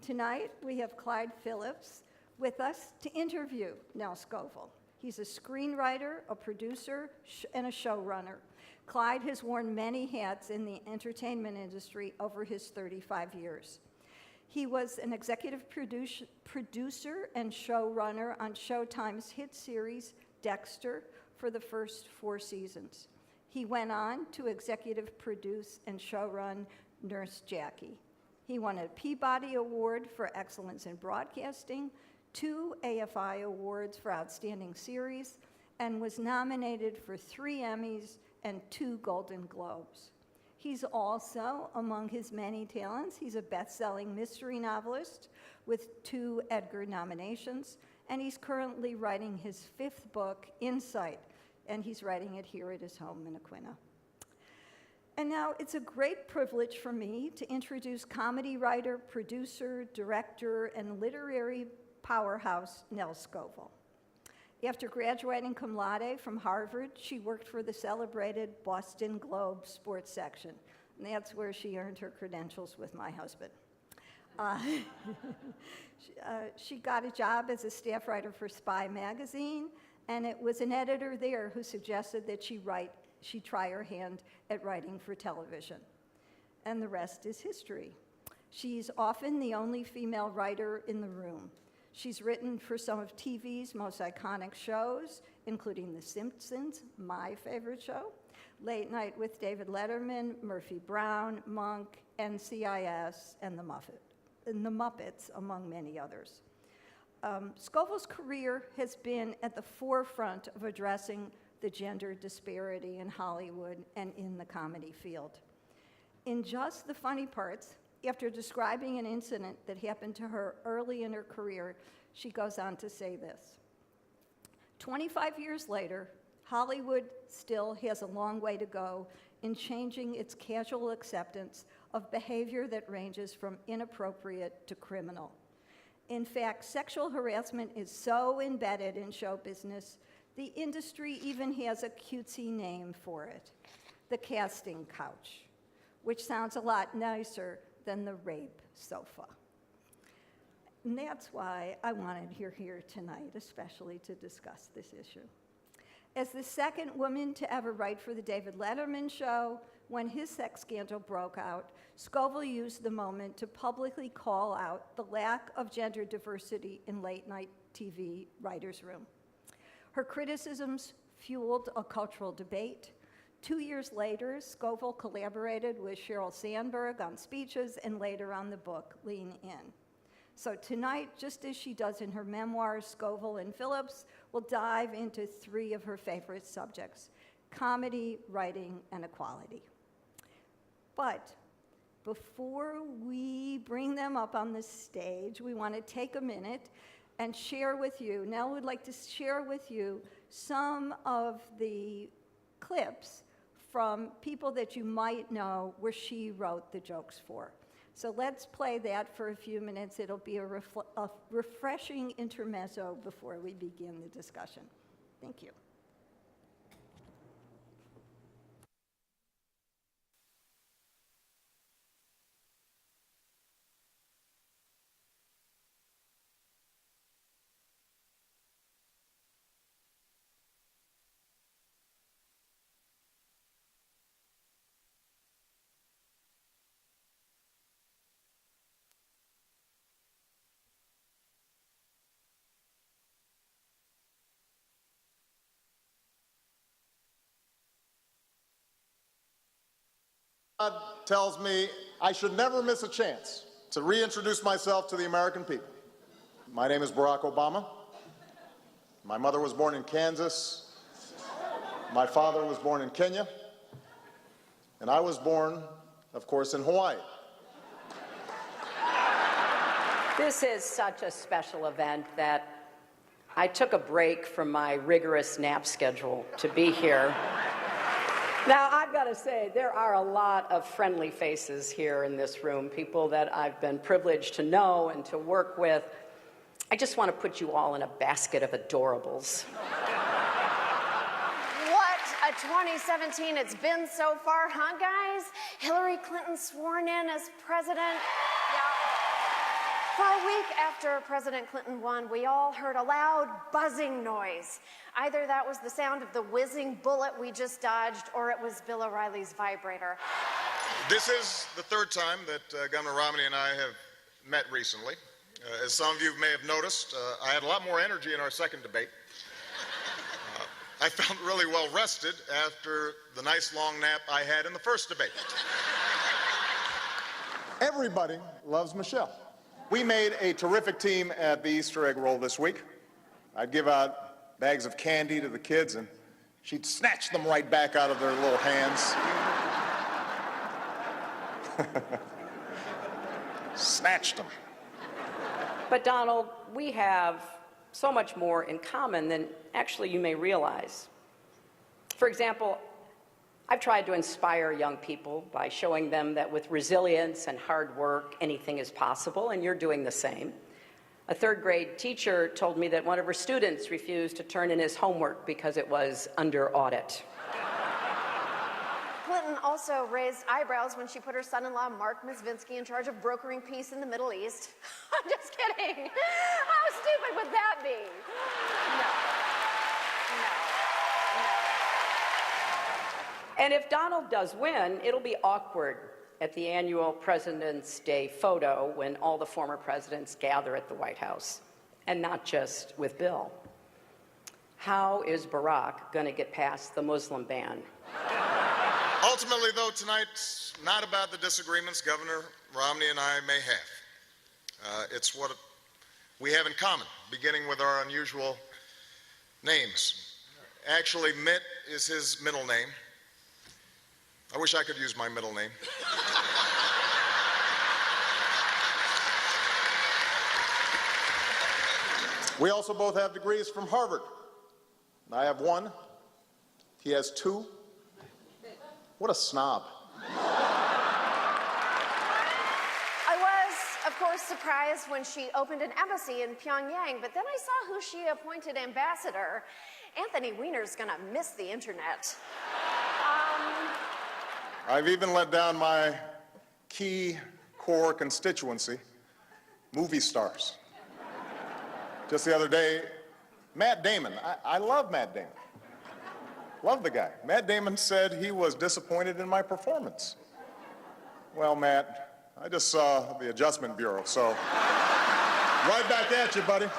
Tonight, we have Clyde Phillips with us to interview Nell Scovell. He's a screenwriter, a producer, and a showrunner. Clyde has worn many hats in the entertainment industry over his 35 years. He was an executive producer and showrunner on Showtime's hit series, Dexter, for the first 4 seasons. He went on to executive produce and showrun Nurse Jackie. He won a Peabody Award for Excellence in Broadcasting, 2 AFI Awards for Outstanding Series, and was nominated for 3 Emmys and 2 Golden Globes. He's also, among his many talents, he's a best-selling mystery novelist with 2 Edgar nominations, and he's currently writing his 5th book, Insight, and he's writing it here at his home in Aquinnah. And now it's a great privilege for me to introduce comedy writer, producer, director, and literary powerhouse Nell Scovell. After graduating cum laude from Harvard, she worked for the celebrated Boston Globe sports section. And that's where she earned her credentials with my husband. She got a job as a staff writer for Spy magazine, and it was an editor there who suggested that she try her hand at writing for television. And the rest is history. She's often the only female writer in the room. She's written for some of TV's most iconic shows, including The Simpsons, my favorite show, Late Night with David Letterman, Murphy Brown, Monk, NCIS, and The Muppets, among many others. Scovell's career has been at the forefront of addressing the gender disparity in Hollywood and in the comedy field. In Just the Funny Parts, after describing an incident that happened to her early in her career, she goes on to say this: 25 years later, Hollywood still has a long way to go in changing its casual acceptance of behavior that ranges from inappropriate to criminal. In fact, sexual harassment is so embedded in show business, the industry even has a cutesy name for it, the casting couch, which sounds a lot nicer than the rape sofa. And that's why I wanted her here tonight, especially to discuss this issue. As the second woman to ever write for the David Letterman show, when his sex scandal broke out, Scovell used the moment to publicly call out the lack of gender diversity in late-night TV writers' room. Her criticisms fueled a cultural debate. 2 years later, Scovell collaborated with Sheryl Sandberg on speeches and later on the book, Lean In. So tonight, just as she does in her memoirs, Scovell and Phillips will dive into 3 of her favorite subjects: comedy, writing, and equality. But before we bring them up on the stage, we want to take a minute and share with you, Nell would like to share with you some of the clips from people that you might know where she wrote the jokes for. So let's play that for a few minutes. It'll be a refreshing intermezzo before we begin the discussion. Thank you. God tells me I should never miss a chance to reintroduce myself to the American people. My name is Barack Obama. My mother was born in Kansas. My father was born in Kenya. And I was born, of course, in Hawaii. This is such a special event that I took a break from my rigorous nap schedule to be here. Now, I've got to say, there are a lot of friendly faces here in this room, people that I've been privileged to know and to work with. I just want to put you all in a basket of adorables. What a 2017 it's been so far, huh, guys? Hillary Clinton sworn in as president. Yeah. For a week after President Clinton won, we all heard a loud buzzing noise. Either that was the sound of the whizzing bullet we just dodged, or it was Bill O'Reilly's vibrator. This is the third time that Governor Romney and I have met recently. As some of you may have noticed, I had a lot more energy in our second debate. I felt really well rested after the nice long nap I had in the first debate. Everybody loves Michelle. We made a terrific team at the Easter egg roll this week. I'd give out bags of candy to the kids, and she'd snatch them right back out of their little hands. Snatched them. But Donald, we have so much more in common than actually you may realize. For example, I've tried to inspire young people by showing them that with resilience and hard work, anything is possible, and you're doing the same. A third-grade teacher told me that one of her students refused to turn in his homework because it was under audit. Clinton also raised eyebrows when she put her son-in-law, Mark Mizvinsky, in charge of brokering peace in the Middle East. I'm just kidding. How stupid would that be? And if Donald does win, it'll be awkward at the annual President's Day photo when all the former presidents gather at the White House, and not just with Bill. How is Barack going to get past the Muslim ban? Ultimately, though, tonight's not about the disagreements Governor Romney and I may have. It's what we have in common, beginning with our unusual names. Actually, Mitt is his middle name. I wish I could use my middle name. We also both have degrees from Harvard. I have one. He has two. What a snob. I was, of course, surprised when she opened an embassy in Pyongyang, but then I saw who she appointed ambassador. Anthony Weiner's gonna miss the internet. I've even let down my key core constituency, movie stars. Just the other day, Matt Damon. I love Matt Damon. Love the guy. Matt Damon said he was disappointed in my performance. Well, Matt, I just saw the Adjustment Bureau, so right back at you, buddy.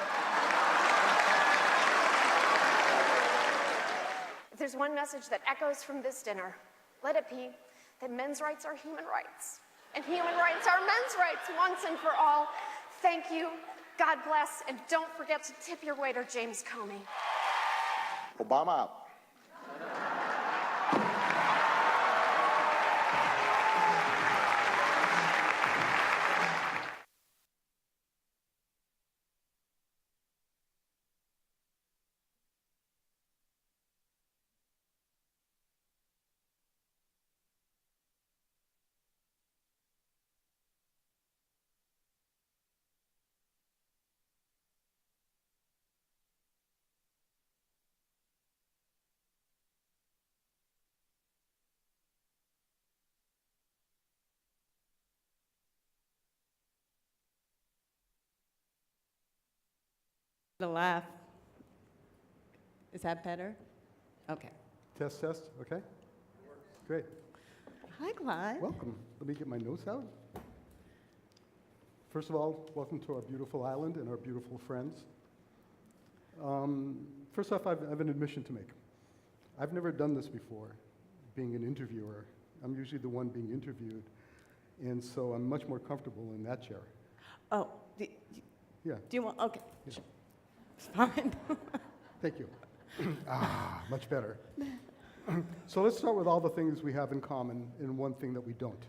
If there's one message that echoes from this dinner, let it be that men's rights are human rights, and human rights are men's rights once and for all. Thank you, God bless, and don't forget to tip your waiter, James Comey. Obama out. The laugh. Is that better? Okay. Test, okay? Great. Hi, Clyde. Welcome. Let me get my notes out. First of all, welcome to our beautiful island and our beautiful friends. First off, I have an admission to make. I've never done this before, being an interviewer. I'm usually the one being interviewed, and so I'm much more comfortable in that chair. Oh, Yeah, do you want, okay. Yeah. It's fine. Thank you. Much better. So let's start with all the things we have in common and one thing that we don't.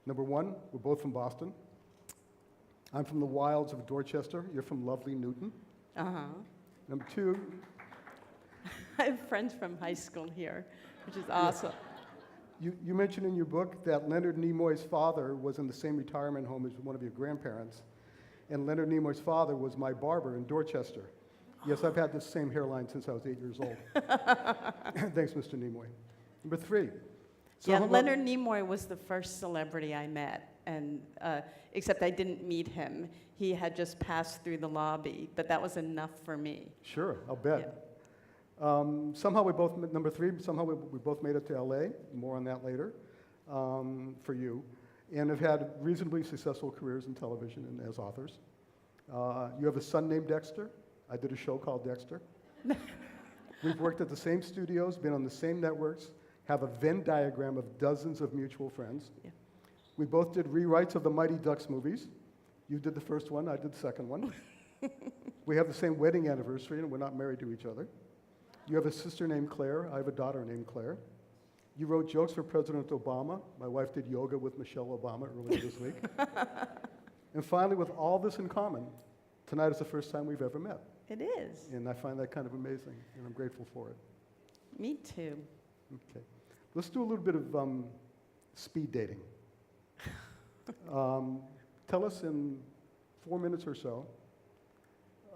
Number one, we're both from Boston. I'm from the wilds of Dorchester. You're from lovely Newton. Uh-huh. Number two, I have friends from high school here, which is awesome. you mentioned in your book that Leonard Nimoy's father was in the same retirement home as one of your grandparents. And Leonard Nimoy's father was my barber in Dorchester. Yes, I've had this same hairline since I was 8 years old. Thanks, Mr. Nimoy. Number three. Yeah, Leonard Nimoy was the first celebrity I met, and except I didn't meet him. He had just passed through the lobby, but that was enough for me. Sure, I'll bet. Somehow we both, number 3, somehow we both made it to LA, more on that later, for you, and have had reasonably successful careers in television and as authors. You have a son named Dexter. I did a show called Dexter. We've worked at the same studios, been on the same networks, have a Venn diagram of dozens of mutual friends. Yeah. We both did rewrites of the Mighty Ducks movies. You did the first one, I did the second one. We have the same wedding anniversary, and we're not married to each other. You have a sister named Claire. I have a daughter named Claire. You wrote jokes for President Obama. My wife did yoga with Michelle Obama earlier this week. And finally, with all this in common, tonight is the first time we've ever met. It is. And I find that kind of amazing, and I'm grateful for it. Me too. Okay. Let's do a little bit of speed dating. Tell us in 4 minutes or so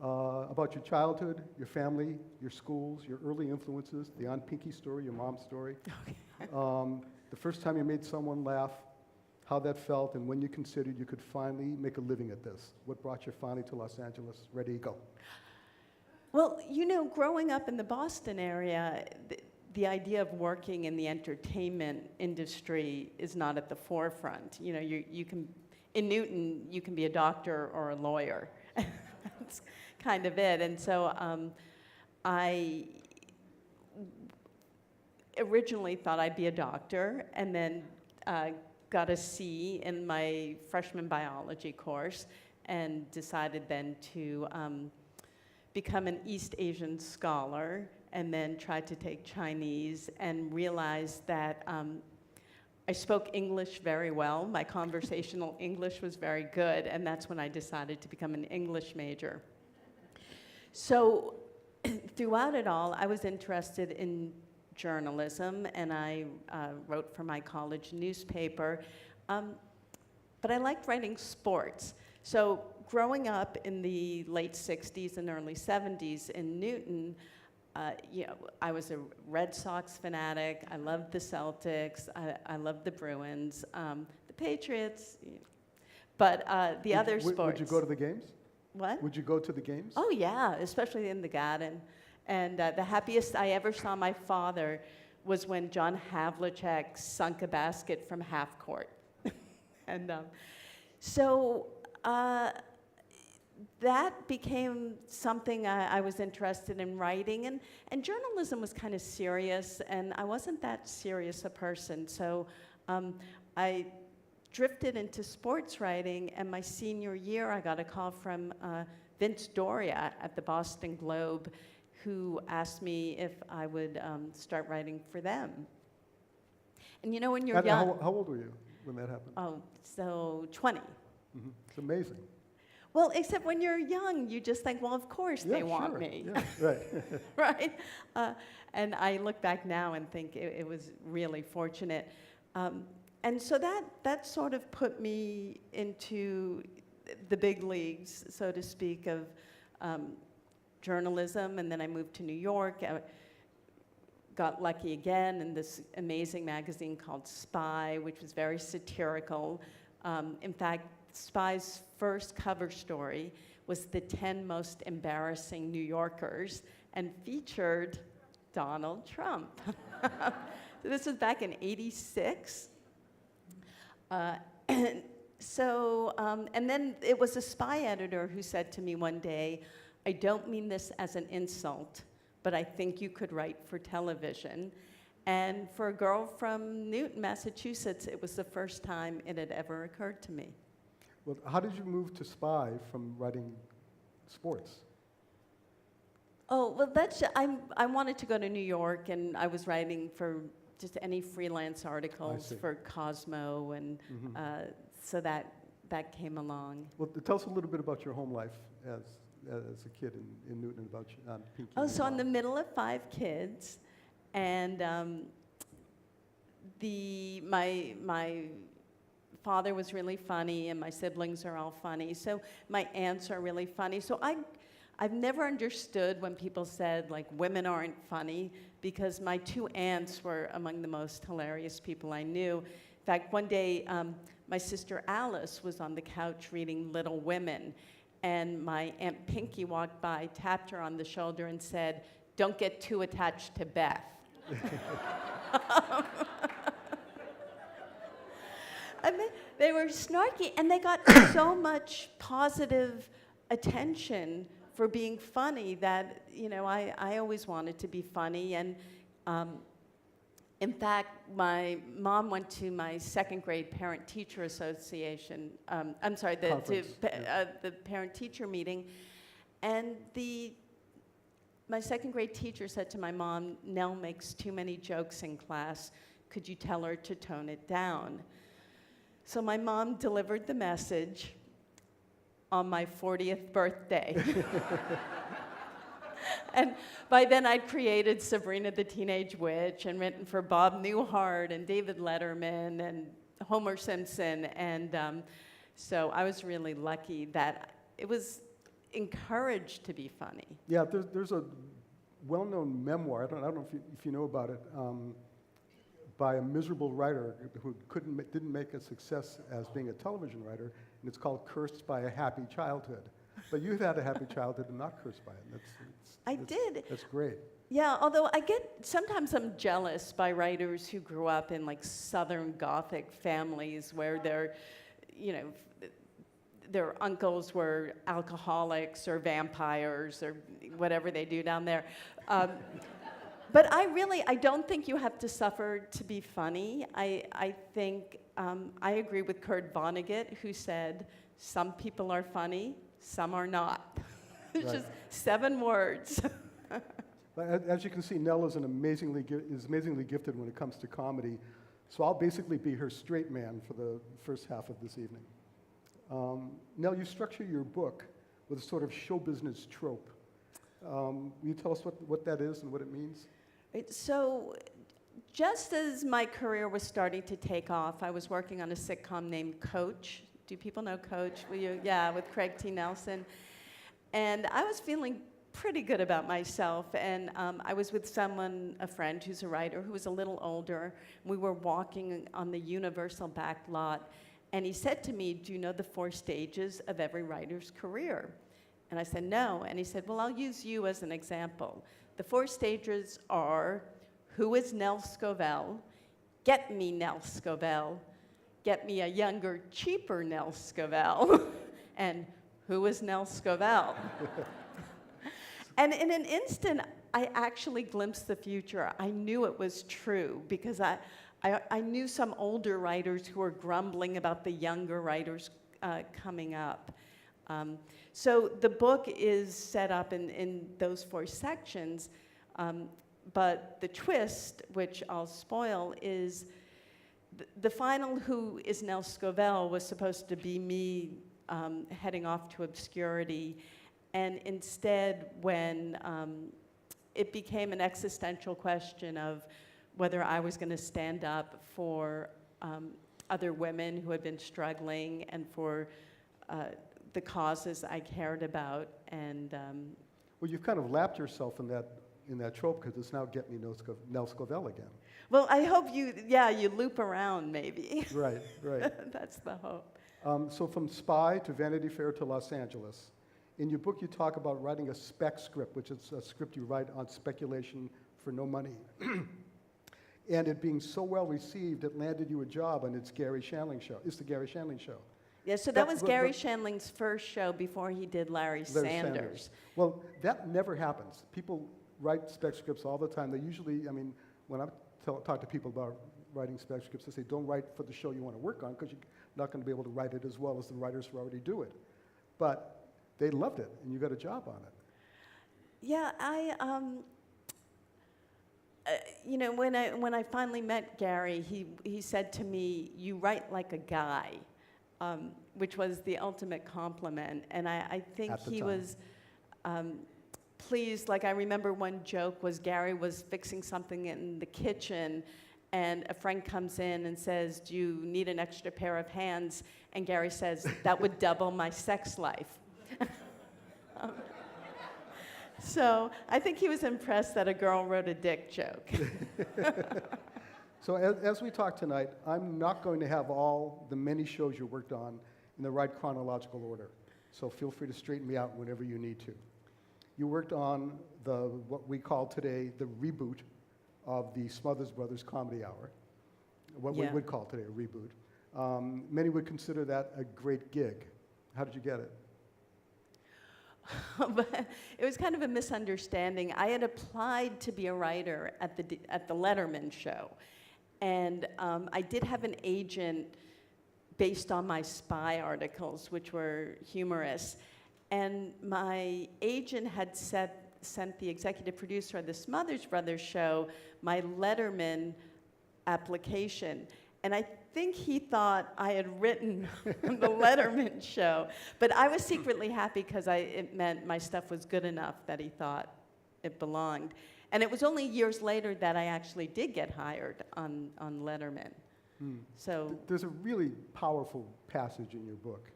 about your childhood, your family, your schools, your early influences, the Aunt Pinky story, your mom's story. Okay. The first time you made someone laugh, how that felt, and when you considered you could finally make a living at this. What brought you finally to Los Angeles? Ready, go. Well, you know, growing up in the Boston area, the idea of working in the entertainment industry is not at the forefront. You know, you can, in Newton, you can be a doctor or a lawyer. That's kind of it. And so I originally thought I'd be a doctor, and then got a C in my freshman biology course, and decided then to become an East Asian scholar, and then tried to take Chinese, and realized that I spoke English very well. My conversational English was very good, and that's when I decided to become an English major. So throughout it all, I was interested in journalism, and I wrote for my college newspaper, but I liked writing sports. So growing up in the late 60s and early 70s in Newton, you know, I was a Red Sox fanatic. I loved the Celtics. I loved the Bruins, the Patriots, you know. But the other sports. Would you go to the games? What? Would you go to the games? Oh yeah, especially in the Garden. And the happiest I ever saw my father was when John Havlicek sunk a basket from half court. And so that became something I was interested in writing. And journalism was kind of serious, and I wasn't that serious a person. So I drifted into sports writing, and my senior year I got a call from Vince Doria at the Boston Globe, who asked me if I would start writing for them. And you know, when you're young... How old were you when that happened? Oh, so 20. Mm-hmm. It's amazing. Well, except when you're young, you just think, well, of course they want me. Yeah, right. Right? And I look back now and think it was really fortunate. And so that sort of put me into the big leagues, so to speak, of journalism. And then I moved to New York. I got lucky again in this amazing magazine called Spy, which was very satirical. In fact, Spy's first cover story was the 10 most embarrassing New Yorkers, and featured Donald Trump. So this was back in '86. And then it was a Spy editor who said to me one day, "I don't mean this as an insult, but I think you could write for television." And for a girl from Newton, Massachusetts, it was the first time it had ever occurred to me. Well, how did you move to Spy from writing sports? Oh, well, I wanted to go to New York, and I was writing for just any freelance articles for Cosmo, and so that came along. Well, tell us a little bit about your home life as a kid in Newton, about Pinky. Oh, so I'm the middle of 5 kids, and my father was really funny, and my siblings are all funny. So my aunts are really funny. So I've never understood when people said, like, women aren't funny, because my 2 aunts were among the most hilarious people I knew. In fact, one day, my sister Alice was on the couch reading Little Women, and my Aunt Pinky walked by, tapped her on the shoulder, and said, "Don't get too attached to Beth." I mean, they were snarky, and they got so much positive attention for being funny that, you know, I always wanted to be funny. And in fact, my mom went to my second grade parent-teacher association, I'm sorry, the parent-teacher meeting, and my second grade teacher said to my mom, "Nell makes too many jokes in class. Could you tell her to tone it down?" So my mom delivered the message on my 40th birthday. And by then I'd created Sabrina the Teenage Witch and written for Bob Newhart and David Letterman and Homer Simpson. And so I was really lucky that it was encouraged to be funny. Yeah, there's a well-known memoir, I don't know if you know about it, by a miserable writer who didn't make a success as being a television writer, and it's called Cursed by a Happy Childhood. But you've had a happy childhood and not cursed by it. I did. That's great. Yeah, although sometimes I'm jealous by writers who grew up in like Southern Gothic families where their uncles were alcoholics or vampires or whatever they do down there. But I don't think you have to suffer to be funny. I think, I agree with Kurt Vonnegut, who said, some people are funny, some are not. It's Right. just 7 words. But as you can see, Nell is amazingly gifted when it comes to comedy. So I'll basically be her straight man for the first half of this evening. Nell, you structure your book with a sort of show business trope. Will you tell us what that is and what it means? Right, so just as my career was starting to take off, I was working on a sitcom named Coach. Do people know Coach? Yeah, with Craig T. Nelson. And I was feeling pretty good about myself. And I was with a friend who's a writer, who was a little older. We were walking on the Universal back lot. And he said to me, "Do you know the 4 stages of every writer's career?" And I said, "No." And he said, "Well, I'll use you as an example. The 4 stages are, who is Nell Scovell? Get me Nell Scovell. Get me a younger, cheaper Nell Scovell. And who is Nell Scovell?" And in an instant, I actually glimpsed the future. I knew it was true because I knew some older writers who were grumbling about the younger writers coming up. So the book is set up in those 4 sections, but the twist, which I'll spoil, is the final Who is Nell Scovell was supposed to be me heading off to obscurity, and instead when it became an existential question of whether I was going to stand up for other women who had been struggling and for the causes I cared about. And Well, you've kind of lapped yourself in that trope because it's now Get Me Nell Scovell again. well, I hope you loop around maybe. Right, right. That's the hope. So from Spy to Vanity Fair to Los Angeles. In your book, you talk about writing a spec script, which is a script you write on speculation for no money. And it being so well received, it landed you a job on It's Gary Shandling Show. It's the Gary Shandling Show. Yeah, so that was Gary Shandling's first show before he did Larry Sanders. Well, that never happens. People write spec scripts all the time. They usually, when I talk to people about writing spec scripts, they say, don't write for the show you want to work on because you're not going to be able to write it as well as the writers who already do it. But they loved it, and you got a job on it. Yeah, when I finally met Gary, he said to me, "You write like a guy," which was the ultimate compliment. And I think he was pleased. Like, I remember one joke was Gary was fixing something in the kitchen, and a friend comes in and says, "Do you need an extra pair of hands?" And Gary says, "That would double my sex life." So I think he was impressed that a girl wrote a dick joke. So as we talk tonight, I'm not going to have all the many shows you worked on in the right chronological order. So feel free to straighten me out whenever you need to. You worked on what we call today the reboot of the Smothers Brothers Comedy Hour, what we Yeah. would call today a reboot. Many would consider that a great gig. How did you get it? But it was kind of a misunderstanding. I had applied to be a writer at the Letterman show, and I did have an agent based on my spy articles, which were humorous. And my agent had sent the executive producer of the Smothers Brothers show my Letterman application. And I think he thought I had written the Letterman show. But I was secretly happy because it meant my stuff was good enough that he thought it belonged. And it was only years later that I actually did get hired on Letterman. So There's a really powerful passage in your book.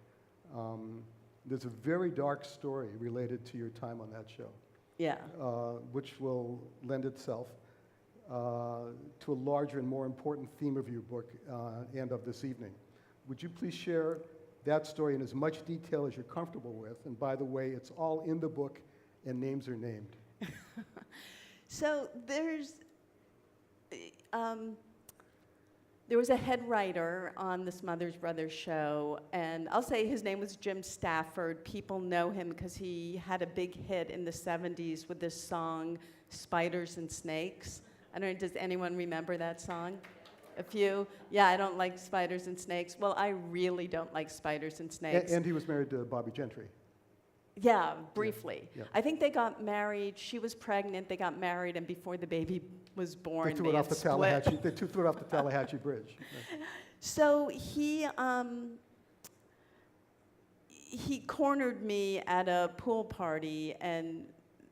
There's a very dark story related to your time on that show, yeah. which will lend itself to a larger and more important theme of your book and of this evening. Would you please share that story in as much detail as you're comfortable with? And by the way, it's all in the book and names are named. So there was a head writer on the Smothers Brothers show, and I'll say his name was Jim Stafford. People know him because he had a big hit in the 70s with this song, Spiders and Snakes. I don't know, does anyone remember that song? A few? Yeah, I don't like spiders and snakes. Well, I really don't like spiders and snakes. And he was married to Bobby Gentry. Yeah, briefly. Yeah. I think they got married. She was pregnant. They got married, and before the baby was born, They threw it off the had split. Tallahatchie. They threw it off the Tallahatchie Bridge. So he cornered me at a pool party and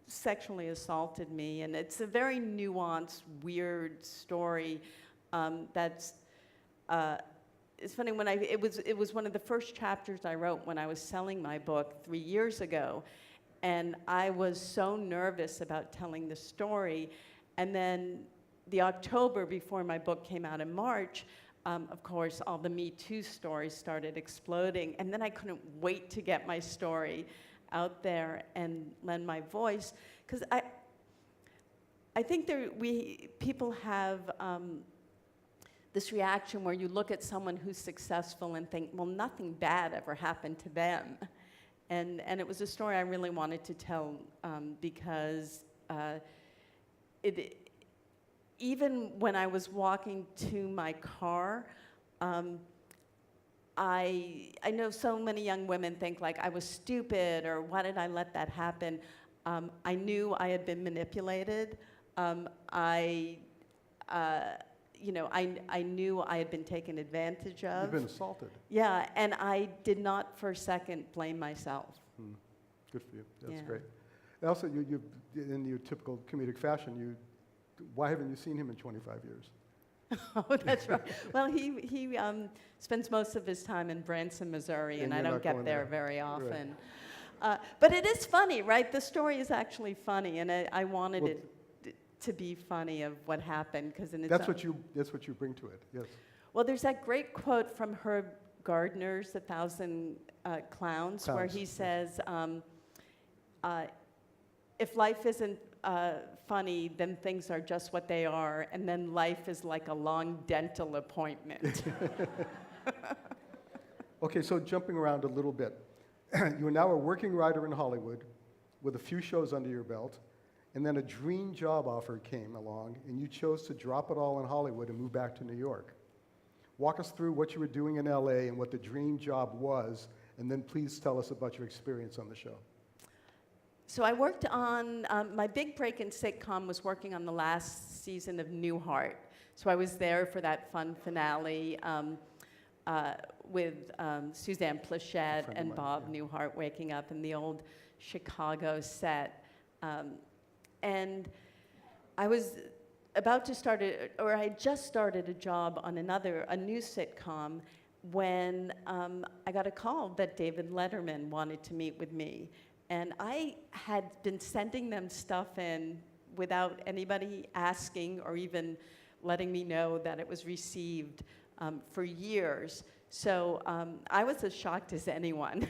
sexually assaulted me, and it's a very nuanced, weird story. It's funny when it was one of the first chapters I wrote when I was selling my book 3 years ago, and I was so nervous about telling the story. And then the October before my book came out in March, of course, all the Me Too stories started exploding, and then I couldn't wait to get my story out there and lend my voice, because I think people have this reaction where you look at someone who's successful and think, well, nothing bad ever happened to them. And it was a story I really wanted to tell because even when I was walking to my car, I know so many young women think like I was stupid or why did I let that happen? I knew I had been manipulated. I knew I had been taken advantage of. You've been assaulted. Yeah, and I did not for a second blame myself. Good for you. That's Yeah. great. And also, you in your typical comedic fashion, why haven't you seen him in 25 years? Oh, that's right. Well, he spends most of his time in Branson, Missouri, and I you're don't not get going there there. very Right. often. But it is funny, right? The story is actually funny, and I wanted Well, it to be funny of what happened, because That's what you bring to it. Yes. Well, there's that great quote from Herb Gardner's "A Thousand Clowns," where Clowns, he yes. says, if life isn't funny, then things are just what they are, and then life is like a long dental appointment. Okay, so jumping around a little bit, you are now a working writer in Hollywood with a few shows under your belt, and then a dream job offer came along, and you chose to drop it all in Hollywood and move back to New York. Walk us through what you were doing in LA and what the dream job was, and then please tell us about your experience on the show. So I worked on, my big break in sitcom was working on the last season of Newhart. So I was there for that fun finale with Suzanne Plachette Friend of and mine, Bob yeah. Newhart waking up in the old Chicago set. And I was about to start, or I had just started a job on a new sitcom when I got a call that David Letterman wanted to meet with me. And I had been sending them stuff in without anybody asking or even letting me know that it was received for years. So I was as shocked as anyone.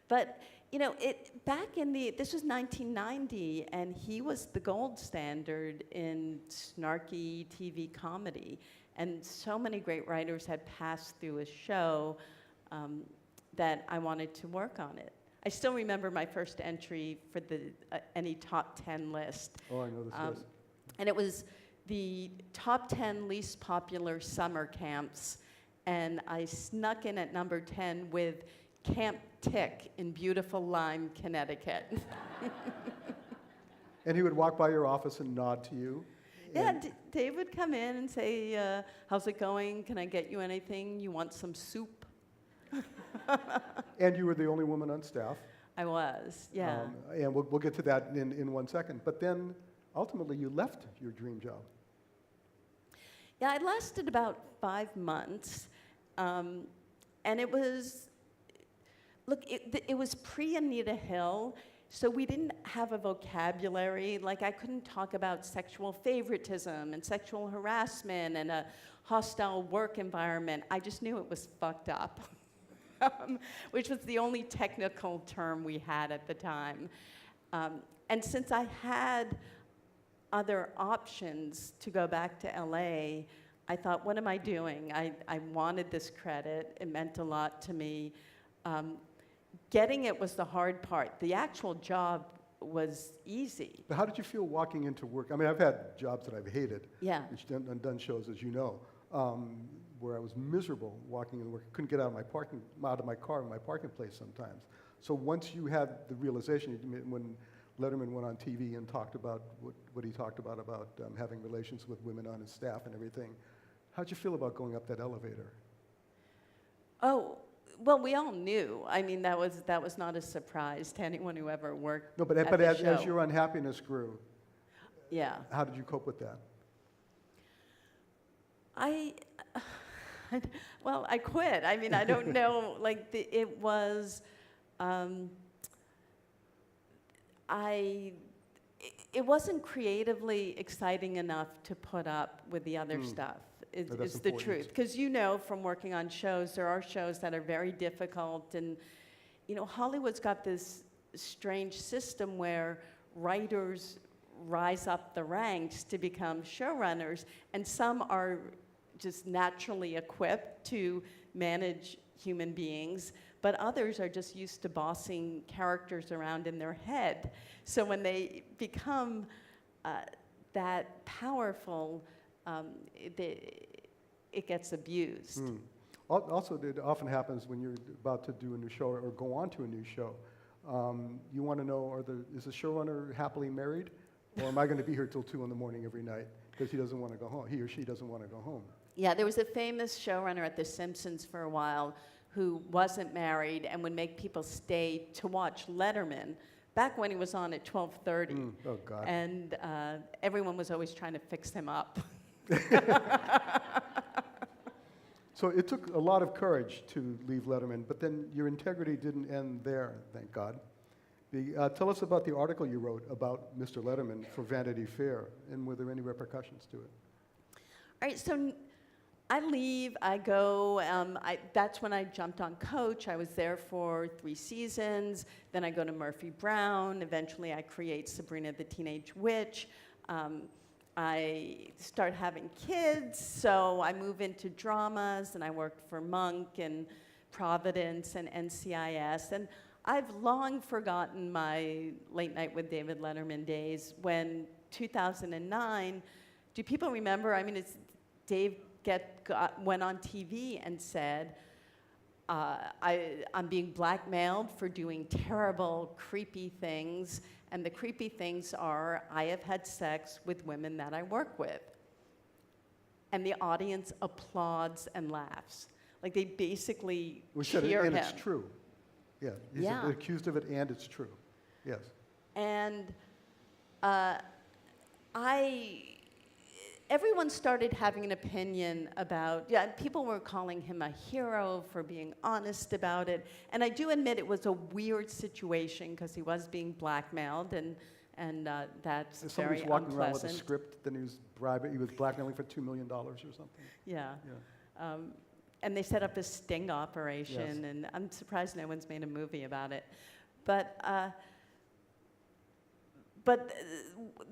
But you know, this was 1990, and he was the gold standard in snarky TV comedy. And so many great writers had passed through his show that I wanted to work on it. I still remember my first entry for the any top 10 list. Oh, I know this list. And it was the top 10 least popular summer camps. And I snuck in at number 10 with Camp Tick in beautiful Lyme, Connecticut. And he would walk by your office and nod to you? Yeah, Dave would come in and say, how's it going? Can I get you anything? You want some soup? And you were the only woman on staff. I was, yeah. And we'll get to that in 1 second. But then, ultimately, you left your dream job. Yeah, it lasted about 5 months. And it was, look, it was pre-Anita Hill, so we didn't have a vocabulary. Like, I couldn't talk about sexual favoritism and sexual harassment and a hostile work environment. I just knew it was fucked up, which was the only technical term we had at the time. And since I had other options to go back to LA, I thought, what am I doing? I wanted this credit. It meant a lot to me. Getting it was the hard part. The actual job was easy. But how did you feel walking into work? I mean, I've had jobs that I've hated. Yeah. Which done shows, as you know, where I was miserable walking into work. I couldn't get out of my car in my parking place sometimes. So once you had the realization, when Letterman went on TV and talked about what he talked about having relations with women on his staff and everything, how'd you feel about going up that elevator? Oh, well, we all knew. I mean, that was not a surprise to anyone who ever worked. No, but at the as show. your unhappiness grew, Yeah. how did you cope with that? Well, I quit. I mean, I don't know. Like, it was. It wasn't creatively exciting enough to put up with the other stuff. It's the important. truth. Because you know from working on shows, there are shows that are very difficult. And, you know, Hollywood's got this strange system where writers rise up the ranks to become showrunners, and some are just naturally equipped to manage human beings, but others are just used to bossing characters around in their head. So when they become that powerful, it gets abused. Also, it often happens when you're about to do a new show or go on to a new show. You want to know, is the showrunner happily married? Or am I going to be here till 2 in the morning every night because he doesn't want to go home? He or she doesn't want to go home. Yeah, there was a famous showrunner at The Simpsons for a while who wasn't married and would make people stay to watch Letterman back when he was on at 12:30. Oh, God. And everyone was always trying to fix him up. So it took a lot of courage to leave Letterman, but then your integrity didn't end there, thank God. Tell us about the article you wrote about Mr. Letterman for Vanity Fair, and were there any repercussions to it? All right, so I leave, I go, that's when I jumped on Coach. I was there for 3 seasons. Then I go to Murphy Brown. Eventually I create Sabrina the Teenage Witch. I start having kids, so I move into dramas, and I worked for Monk and Providence and NCIS. And I've long forgotten my Late Night with David Letterman days when 2009, do people remember? I mean, Dave went on TV and said, I'm being blackmailed for doing terrible, creepy things, and the creepy things are I have had sex with women that I work with. And the audience applauds and laughs. Like, they basically cheer him. And it's true. Yeah, he's accused of it, and it's true. Yes. And everyone started having an opinion about, people were calling him a hero for being honest about it. And I do admit it was a weird situation because he was being blackmailed, and and that's If very somebody's walking around with a unpleasant. script, then he was blackmailing for $2 million or something. Yeah. Yeah. And they set up a sting operation, Yes. and I'm surprised no one's made a movie about it. But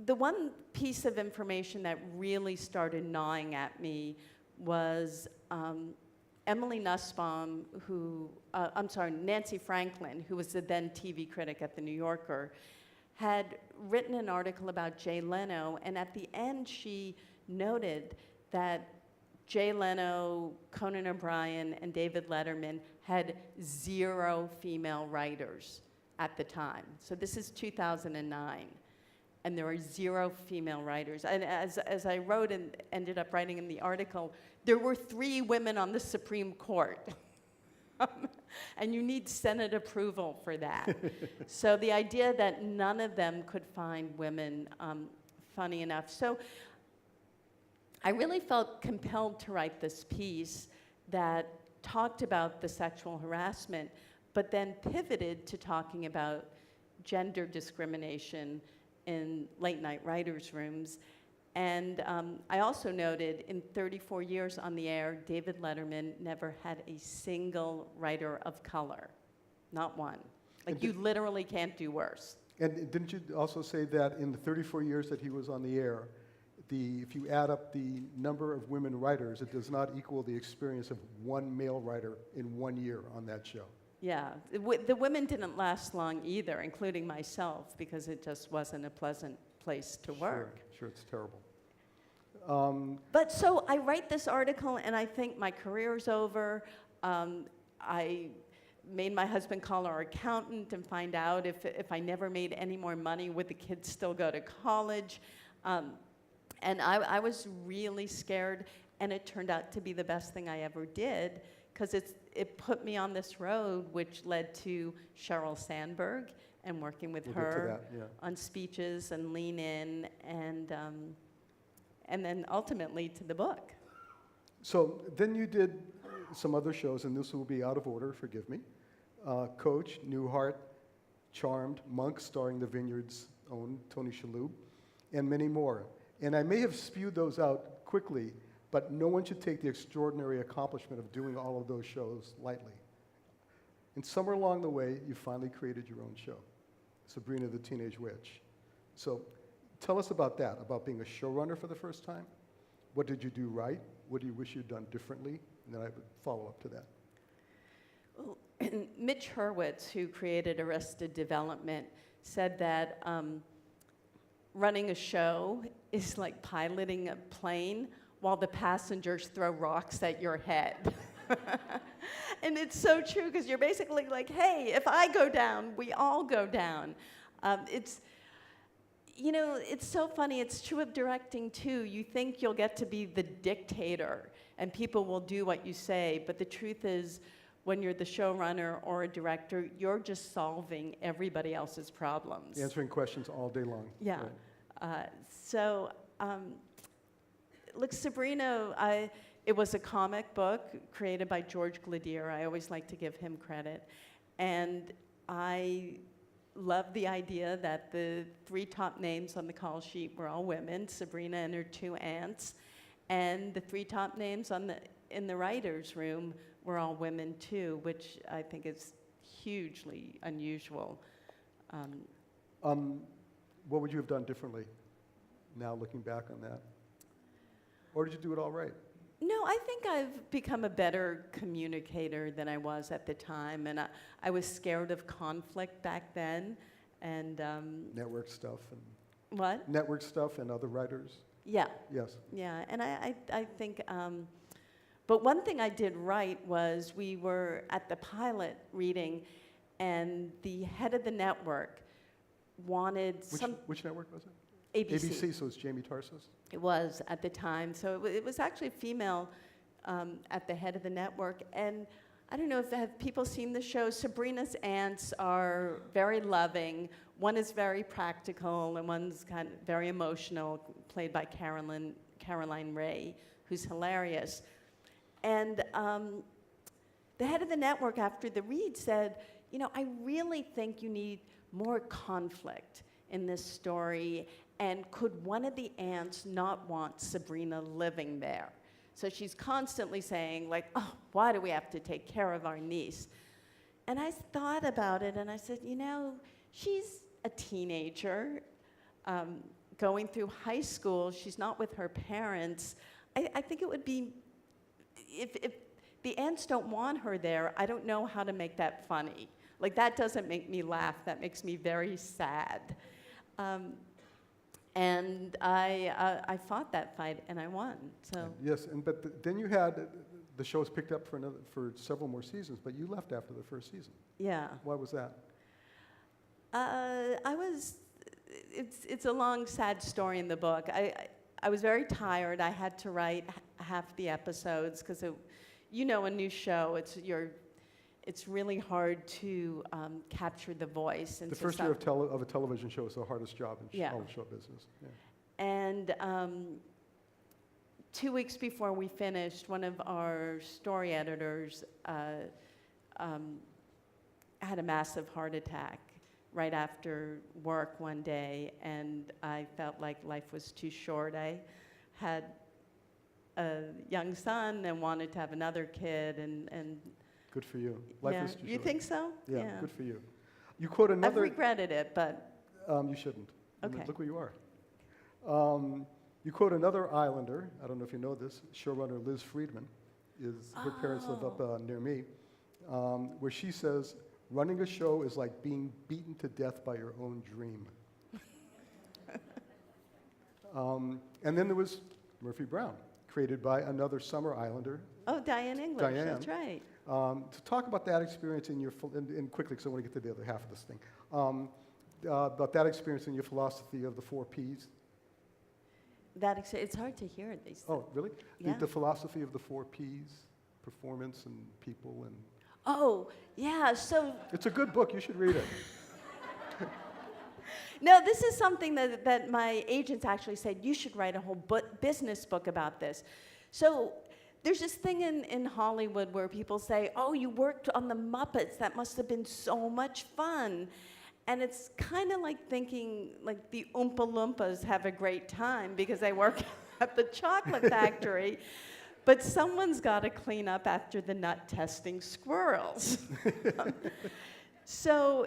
the one piece of information that really started gnawing at me was Emily Nussbaum, Nancy Franklin, who was the then TV critic at The New Yorker, had written an article about Jay Leno, and at the end she noted that Jay Leno, Conan O'Brien, and David Letterman had 0 female writers at the time. So this is 2009, and there are 0 female writers. And as I wrote and ended up writing in the article, there were 3 women on the Supreme Court. And you need Senate approval for that. So the idea that none of them could find women funny enough. So I really felt compelled to write this piece that talked about the sexual harassment, but then pivoted to talking about gender discrimination in late-night writers' rooms. And I also noted, in 34 years on the air, David Letterman never had a single writer of color, not one. Like, you literally can't do worse. And didn't you also say that in the 34 years that he was on the air, if you add up the number of women writers, it does not equal the experience of one male writer in 1 year on that show? Yeah, the women didn't last long either, including myself, because it just wasn't a pleasant place to work. Sure, it's terrible. But so I write this article, and I think my career's over. I made my husband call our accountant and find out if I never made any more money, would the kids still go to college? And I was really scared, and it turned out to be the best thing I ever did, because it put me on this road, which led to Sheryl Sandberg and working with We'll get to her that, yeah. on speeches and Lean In, and then ultimately to the book. So then you did some other shows, and this will be out of order, forgive me. Coach, Newhart, Charmed, Monk, starring the Vineyard's own Tony Shalhoub, and many more. And I may have spewed those out quickly, but no one should take the extraordinary accomplishment of doing all of those shows lightly. And somewhere along the way, you finally created your own show, Sabrina the Teenage Witch. So tell us about that, about being a showrunner for the first time. What did you do right? What do you wish you'd done differently? And then I would follow up to that. Well, Mitch Hurwitz, who created Arrested Development, said that running a show is like piloting a plane while the passengers throw rocks at your head. And it's so true, because you're basically like, hey, if I go down, we all go down. It's so funny. It's true of directing, too. You think you'll get to be the dictator, and people will do what you say, but the truth is, when you're the showrunner or a director, you're just solving everybody else's problems. Answering questions all day long. Yeah. Right. Look, Sabrina, it was a comic book created by George Gladier. I always like to give him credit. And I love the idea that the 3 top names on the call sheet were all women, Sabrina and her 2 aunts. And the 3 top names in the writer's room were all women, too, which I think is hugely unusual. What would you have done differently now, looking back on that? Or did you do it all right? No, I think I've become a better communicator than I was at the time, and I was scared of conflict back then, and Network stuff and what? network stuff and other writers. Yeah, Yes. yeah, and I think, but one thing I did right was we were at the pilot reading, and the head of the network wanted Which network was it? ABC. So it's Jamie Tarsus. It was at the time. So it was actually a female at the head of the network. And I don't know if have people seen the show. Sabrina's aunts are very loving. One is very practical, and one's kind of very emotional, played by Caroline Ray, who's hilarious. And the head of the network, after the read, said, I really think you need more conflict in this story, and could one of the aunts not want Sabrina living there? So she's constantly saying, like, oh, why do we have to take care of our niece? And I thought about it, and I said, you know, she's a teenager going through high school. She's not with her parents. I think it would be, if the aunts don't want her there, I don't know how to make that funny. Like, that doesn't make me laugh. That makes me very sad. And I fought that fight, and I won. So Yes, but then you had, the show was picked up for several more seasons, but you left after the first season. yeah, Why was that? it's a long, sad story in the book. I was very tired. I had to write half the episodes because, you know, a new show, it's really hard to capture the voice. And The first year of a television show is the hardest job in Yeah. all the show business. Yeah. And 2 weeks before we finished, one of our story editors had a massive heart attack right after work one day, and I felt like life was too short. I had a young son and wanted to have another kid, and Good for you. Life yeah. is too You short. think so? Yeah, good for you. You quote I've another. regretted it, but You shouldn't. I mean, Okay. look where you are. You quote another Islander. I don't know if you know this. Showrunner Liz Friedman her parents live up near me, where she says, "Running a show is like being beaten to death by your own dream." And then there was Murphy Brown, created by another summer Islander, oh, Diane English, Diane. that's right. to talk about that experience in your, and quickly, because I want to get to the other half of this thing, about that experience in your philosophy of the 4 Ps. It's hard to hear these. Oh, really? Yeah. The philosophy of the 4 Ps, performance and people, and Oh, yeah, so, it's a good book. You should read it. no, this is something that my agents actually said, you should write a whole business book about this. So there's this thing in Hollywood where people say, oh, you worked on the Muppets. That must have been so much fun. And it's kind of like thinking like the Oompa Loompas have a great time because they work at the chocolate factory. But someone's got to clean up after the nut-testing squirrels. So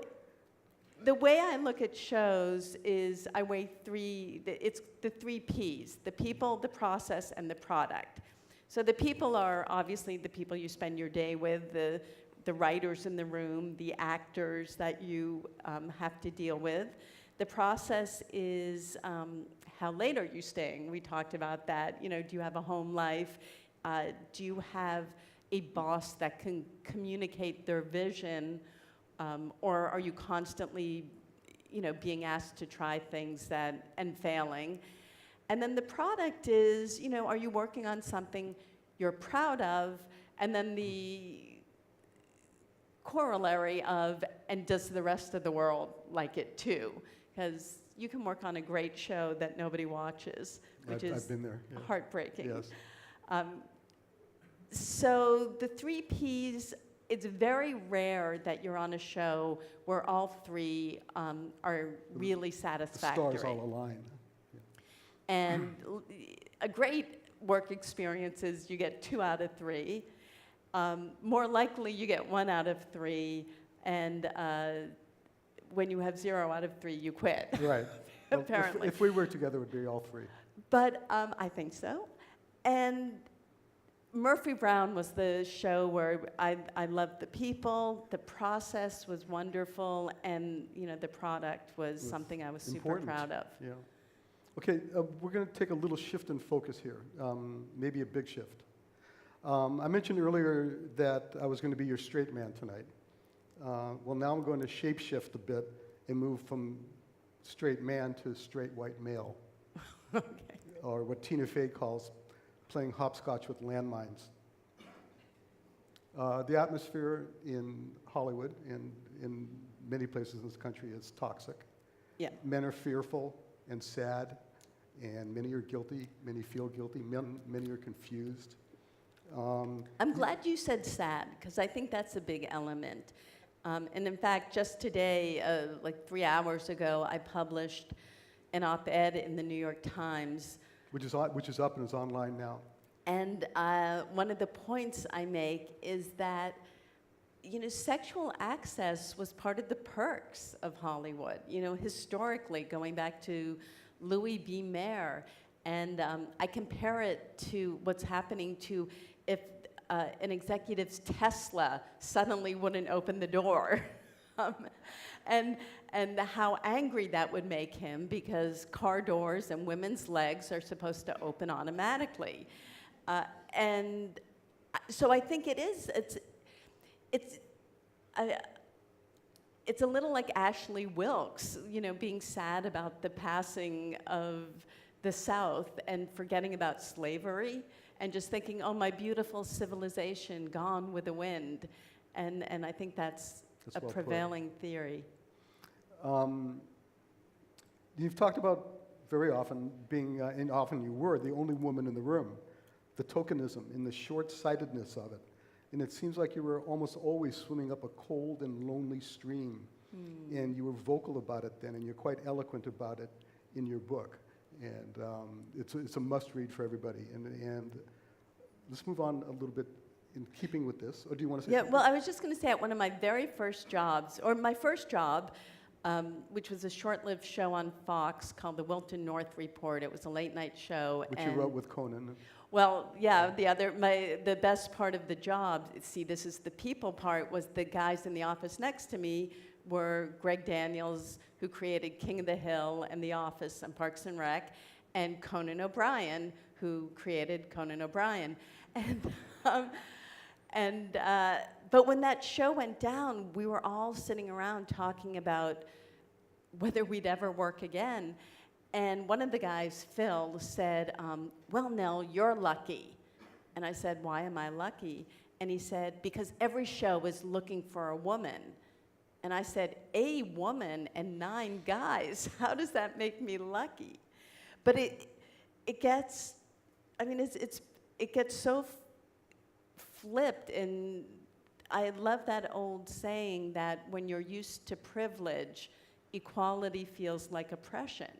the way I look at shows is I weigh it's the 3 Ps, the people, the process, and the product. So the people are obviously the people you spend your day with, the writers in the room, the actors that you have to deal with. The process is how late are you staying? We talked about that. You know, do you have a home life? Do you have a boss that can communicate their vision? Or are you constantly, you know, being asked to try things and failing? And then the product is, you know, are you working on something you're proud of? And then the corollary of, and does the rest of the world like it too? Because you can work on a great show that nobody watches, which is I've been there. Yeah. heartbreaking. Yes. So the 3 Ps, it's very rare that you're on a show where all 3 are really The satisfactory. stars all align. And a great work experience is you get 2 out of 3. More likely you get 1 out of 3, and when you have 0 out of 3, you quit. Right. Well, Apparently. If we were together, it would be all 3. But I think so. And Murphy Brown was the show where I loved the people, the process was wonderful, and you know the product was something I was super Important. proud of. Yeah. Okay, we're going to take a little shift in focus here, maybe a big shift. I mentioned earlier that I was going to be your straight man tonight. Well, now I'm going to shapeshift a bit and move from straight man to straight white male, Okay. or what Tina Fey calls playing hopscotch with landmines. The atmosphere in Hollywood and in many places in this country is toxic. Yeah. Men are fearful and sad, and many are guilty, many feel guilty, many are confused. I'm glad you said sad, because I think that's a big element. And in fact, just today, like 3 hours ago, I published an op-ed in the New York Times. Which is up and is online now. And one of the points I make is that, you know, sexual access was part of the perks of Hollywood, you know, historically, going back to Louis B. Mayer. And I compare it to what's happening to if an executive's Tesla suddenly wouldn't open the door. And how angry that would make him, because car doors and women's legs are supposed to open automatically. And so I think it's a little like Ashley Wilkes, you know, being sad about the passing of the South and forgetting about slavery and just thinking, oh, my beautiful civilization gone with the wind. And I think that's a well put. prevailing theory. You've talked about very often being, and often you were, the only woman in the room, the tokenism and the short-sightedness of it. And it seems like you were almost always swimming up a cold and lonely stream. And you were vocal about it then, and you're quite eloquent about it in your book. And it's a must-read for everybody. And let's move on a little bit in keeping with this. Or do you want to say Yeah, something? well, I was just going to say at one of my very first jobs, or my first job, which was a short-lived show on Fox called the Wilton North Report. It was a late-night show. Which you wrote with Conan. Well, yeah, the best part of the job, see, this is the people part, was the guys in the office next to me were Greg Daniels, who created King of the Hill and The Office and Parks and Rec, and Conan O'Brien, who created Conan O'Brien. But when that show went down, we were all sitting around talking about whether we'd ever work again. And one of the guys, Phil, said, well, Nell, you're lucky. And I said, why am I lucky? And he said, because every show is looking for a woman. And I said, a woman and 9 guys, how does that make me lucky? But it gets, I mean, it gets so flipped, and I love that old saying that when you're used to privilege, equality feels like oppression.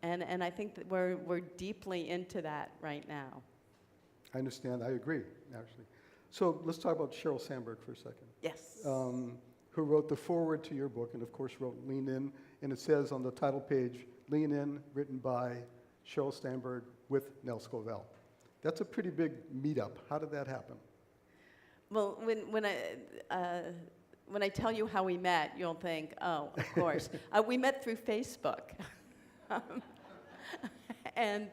And I think that we're deeply into that right now. I understand. I agree, actually. So let's talk about Sheryl Sandberg for a second. Yes. Who wrote the foreword to your book, and of course wrote Lean In, and it says on the title page, Lean In, written by Sheryl Sandberg with Nell Scovell. That's a pretty big meetup. How did that happen? Well, when I tell you how we met, you'll think, oh, of course. We met through Facebook. And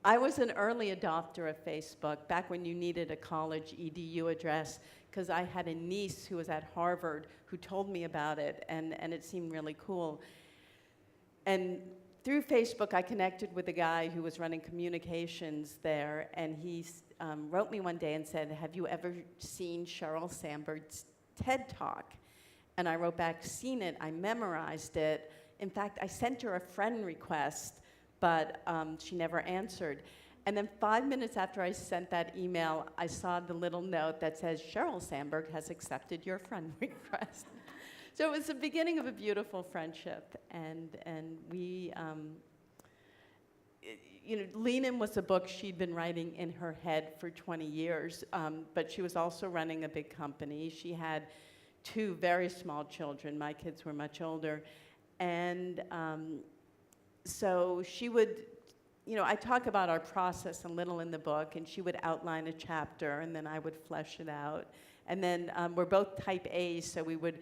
I was an early adopter of Facebook back when you needed a college EDU address, because I had a niece who was at Harvard who told me about it, and it seemed really cool. And through Facebook, I connected with a guy who was running communications there, and he wrote me one day and said, have you ever seen Sheryl Sandberg's TED Talk? And I wrote back, seen it, I memorized it. In fact, I sent her a friend request, but she never answered. And then 5 minutes after I sent that email, I saw the little note that says, Sheryl Sandberg has accepted your friend request. So it was the beginning of a beautiful friendship. And we, you know, Lean In was a book she'd been writing in her head for 20 years, but she was also running a big company. She had 2 very small children. My kids were much older. And so she would, you know, I talk about our process a little in the book, and she would outline a chapter, and then I would flesh it out. And then we're both type A, so we would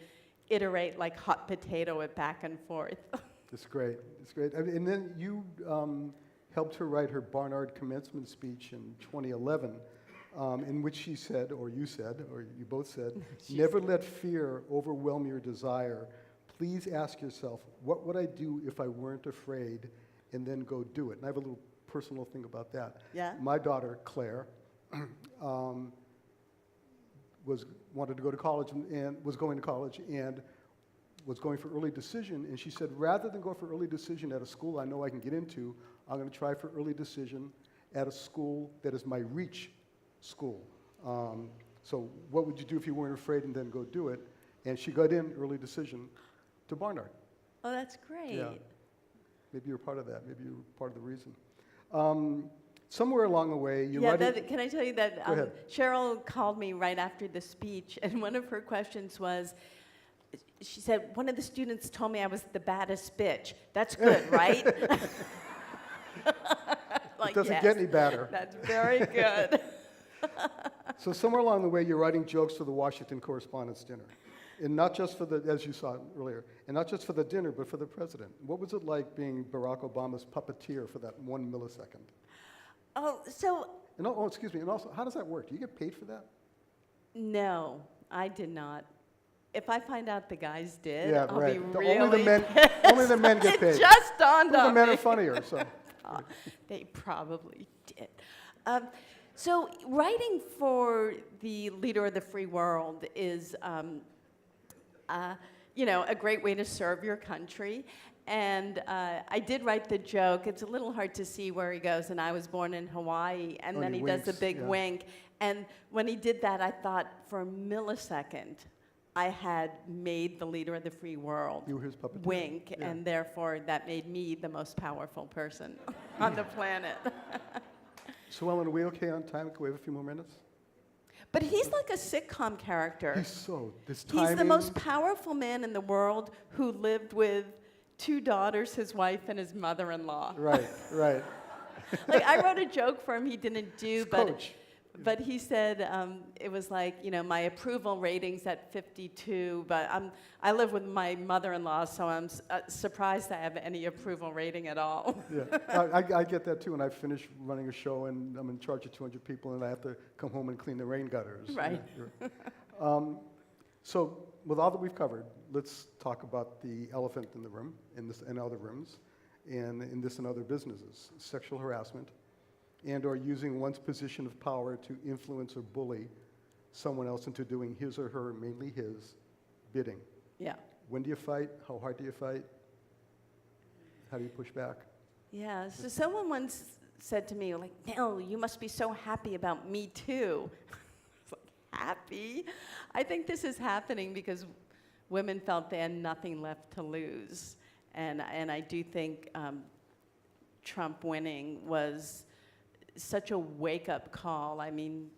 iterate like hot potato it back and forth. It's great. It's great. And then you helped her write her Barnard commencement speech in 2011, in which she said, or you said, or you both said, never let fear overwhelm your desire. Please ask yourself, what would I do if I weren't afraid, and then go do it. And I have a little personal thing about that. Yeah? My daughter, Claire, wanted to go to college and was going to college and was going for early decision. And she said, rather than go for early decision at a school I know I can get into, I'm going to try for early decision at a school that is my reach school. So what would you do if you weren't afraid and then go do it? And she got in early decision to Barnard. Oh, that's great. Yeah. Maybe you're part of that. Maybe you're part of the reason. Somewhere along the way, you Yeah, writing... can I tell you that Go ahead. Cheryl called me right after the speech, and one of her questions was, she said, one of the students told me I was the baddest bitch. That's good, right? Like, It doesn't yes, get any badder. that's very good. So somewhere along the way, you're writing jokes for the Washington Correspondents' Dinner. And not just for the, as you saw earlier, and not just for the dinner, but for the president. What was it like being Barack Obama's puppeteer for that 1 millisecond? Oh, so And excuse me, and also, how does that work? Do you get paid for that? no, I did not. If I find out the guys did, Yeah, I'll right. be really Only the men get paid. It just dawned Well, the on men me. are funnier, so. They probably did. So writing for the leader of the free world is, a great way to serve your country. And I did write the joke. It's a little hard to see where he goes, and I was born in Hawaii, and Oh, then he he does the winks, big yeah. wink. And when he did that, I thought for a millisecond, I had made the leader of the free world You were his puppeteer. wink, Yeah. and therefore that made me the most powerful person on the planet. So, Ellen, are we okay on time? Can we have a few more minutes? But he's like a sitcom character. This timing. He's the most powerful man in the world who lived with 2 daughters, his wife, and his mother-in-law. Right, right. Like, I wrote a joke for him he didn't do, His coach. but he said it was like, my approval rating's at 52, but I live with my mother-in-law, so I'm surprised I have any approval rating at all. Yeah, I get that too. When I finish running a show and I'm in charge of 200 people and I have to come home and clean the rain gutters. Right. Yeah. So, with all that we've covered, let's talk about the elephant in the room, in other rooms, and in this and other businesses: sexual harassment, and/or using one's position of power to influence or bully someone else into doing his or her, mainly his, bidding. Yeah. When do you fight? How hard do you fight? How do you push back? Yeah, so someone once said to me, like, Nell, you must be so happy about Me Too. I was like, happy? I think this is happening because women felt they had nothing left to lose. And I do think Trump winning was such a wake-up call. I mean,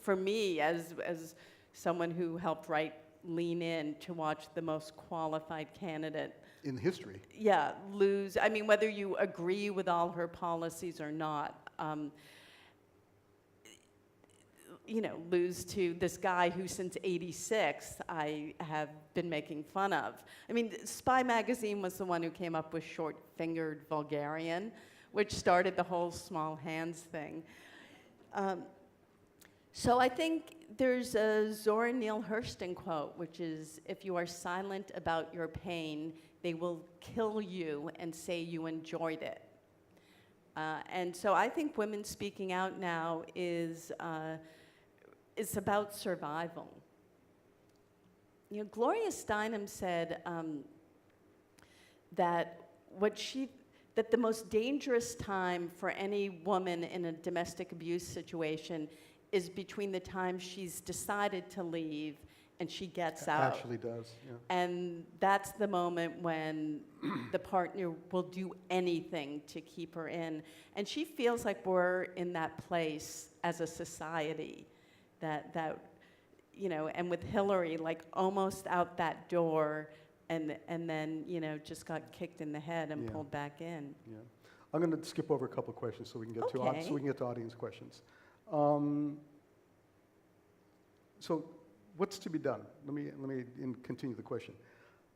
for me, as someone who helped write Lean In, to watch the most qualified candidate In history. lose. I mean, whether you agree with all her policies or not, lose to this guy who since '86 I have been making fun of. I mean, Spy Magazine was the one who came up with short-fingered vulgarian, which started the whole small hands thing. So I think there's a Zora Neale Hurston quote, which is, if you are silent about your pain, they will kill you and say you enjoyed it. And so I think women speaking out now is about survival. Gloria Steinem said that the most dangerous time for any woman in a domestic abuse situation is between the time she's decided to leave and she gets out. Actually does, yeah. And that's the moment when the partner will do anything to keep her in. And she feels like we're in that place as a society that and with Hillary, like almost out that door, and then, just got kicked in the head and Yeah. pulled back in. Yeah. I'm going to skip over a couple questions so we can get Okay. to audience questions. So what's to be done? Let me continue the question.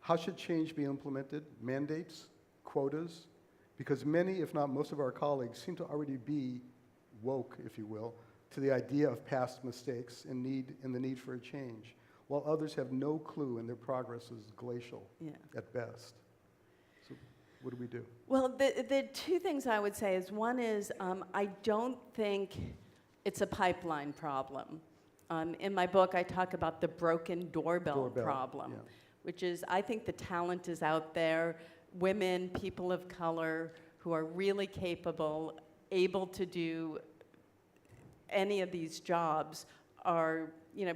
How should change be implemented? Mandates, quotas? Because many, if not most of our colleagues seem to already be woke, if you will, to the idea of past mistakes and the need for a change, while others have no clue and their progress is glacial at best. So what do we do? Well, the two things I would say is, one is I don't think it's a pipeline problem. In my book, I talk about the broken doorbell problem, yeah. which is, I think the talent is out there. Women, people of color who are really capable, able to do any of these jobs are,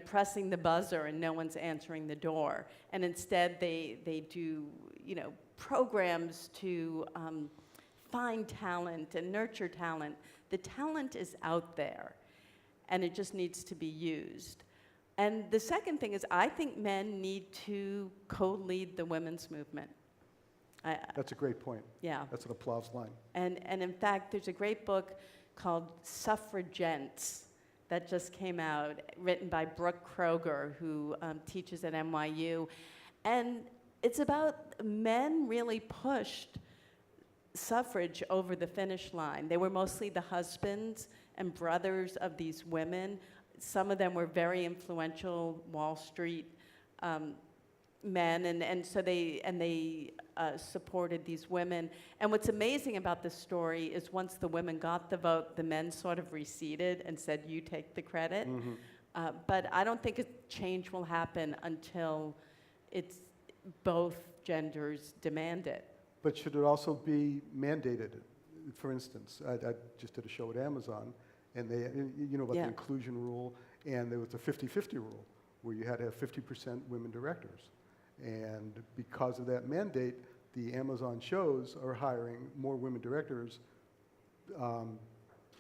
pressing the buzzer and no one's answering the door. And instead they do, programs to find talent and nurture talent. The talent is out there, and it just needs to be used. And the second thing is, I think men need to co-lead the women's movement. That's a great point. Yeah. That's an applause line. And in fact, there's a great book called Suffragents that just came out, written by Brooke Kroger, who teaches at NYU. And it's about men really pushed suffrage over the finish line. They were mostly the husbands and brothers of these women. Some of them were very influential Wall Street men, and so they supported these women. And what's amazing about this story is once the women got the vote, the men sort of receded and said, "You take the credit." But I don't think a change will happen until it's both genders demand it. But should it also be mandated? For instance, I just did a show at Amazon, and they, about the inclusion rule, and there was a 50-50 rule, where you had to have 50% women directors. And because of that mandate, the Amazon shows are hiring more women directors